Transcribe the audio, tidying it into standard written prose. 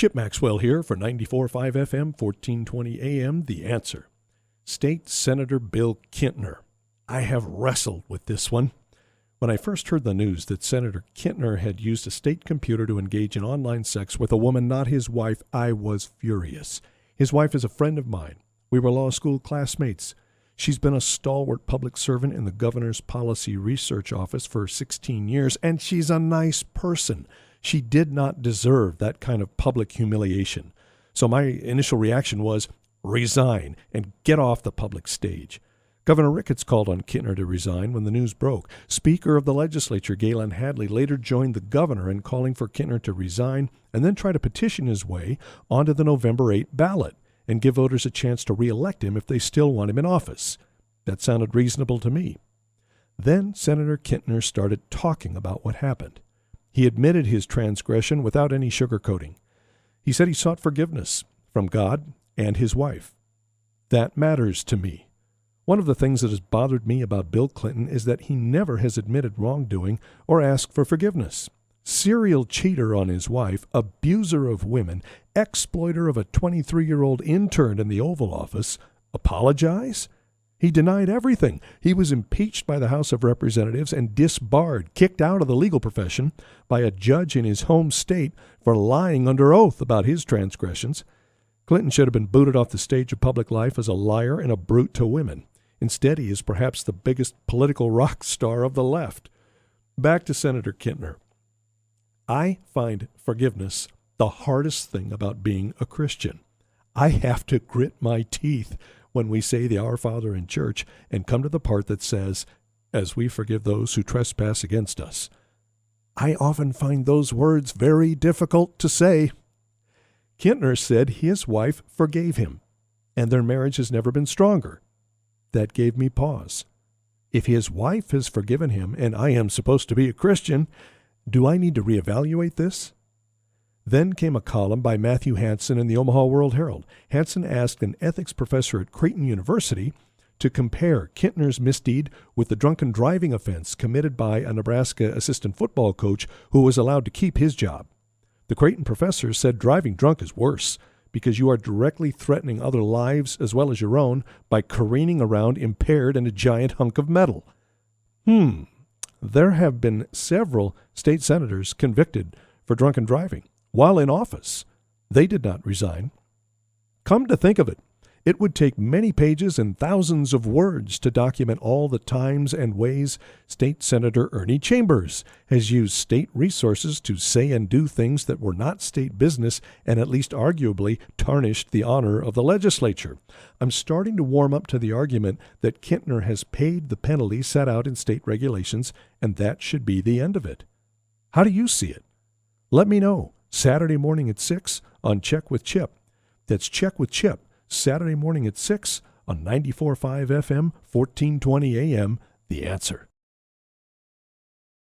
Chip Maxwell here for 94.5 FM, 1420 AM, The Answer. State Senator Bill Kintner. I have wrestled with this one. When I first heard the news that Senator Kintner had used a state computer to engage in online sex with a woman not his wife, I was furious. His wife is a friend of mine. We were law school classmates. She's been a stalwart public servant in the governor's policy research office for 16 years, and she's a nice person. She did not deserve that kind of public humiliation. So my initial reaction was, resign and get off the public stage. Governor Ricketts called on Kintner to resign when the news broke. Speaker of the legislature, Galen Hadley, later joined the governor in calling for Kintner to resign and then try to petition his way onto the November 8 ballot and give voters a chance to re-elect him if they still want him in office. That sounded reasonable to me. Then Senator Kintner started talking about what happened. He admitted his transgression without any sugarcoating. He said he sought forgiveness from God and his wife. That matters to me. One of the things that has bothered me about Bill Clinton is that he never has admitted wrongdoing or asked for forgiveness. Serial cheater on his wife, abuser of women, exploiter of a 23-year-old intern in the Oval Office, apologize? He denied everything. He was impeached by the House of Representatives and disbarred, kicked out of the legal profession by a judge in his home state for lying under oath about his transgressions. Clinton should have been booted off the stage of public life as a liar and a brute to women. Instead, he is perhaps the biggest political rock star of the left. Back to Senator Kintner. I find forgiveness the hardest thing about being a Christian. I have to grit my teeth when we say the Our Father in church and come to the part that says, as we forgive those who trespass against us. I often find those words very difficult to say. Kintner said his wife forgave him, and their marriage has never been stronger. That gave me pause. If his wife has forgiven him, and I am supposed to be a Christian, do I need to reevaluate this? Then came a column by Matthew Hansen in the Omaha World-Herald. Hansen asked an ethics professor at Creighton University to compare Kintner's misdeed with the drunken driving offense committed by a Nebraska assistant football coach who was allowed to keep his job. The Creighton professor said driving drunk is worse because you are directly threatening other lives as well as your own by careening around impaired in a giant hunk of metal. There have been several state senators convicted for drunken driving while in office. They did not resign. Come to think of it, it would take many pages and thousands of words to document all the times and ways State Senator Ernie Chambers has used state resources to say and do things that were not state business and at least arguably tarnished the honor of the legislature. I'm starting to warm up to the argument that Kintner has paid the penalty set out in state regulations, and that should be the end of it. How do you see it? Let me know. Saturday morning at 6 on Check with Chip. That's Check with Chip, Saturday morning at 6 on 94.5 FM, 1420 AM, The Answer.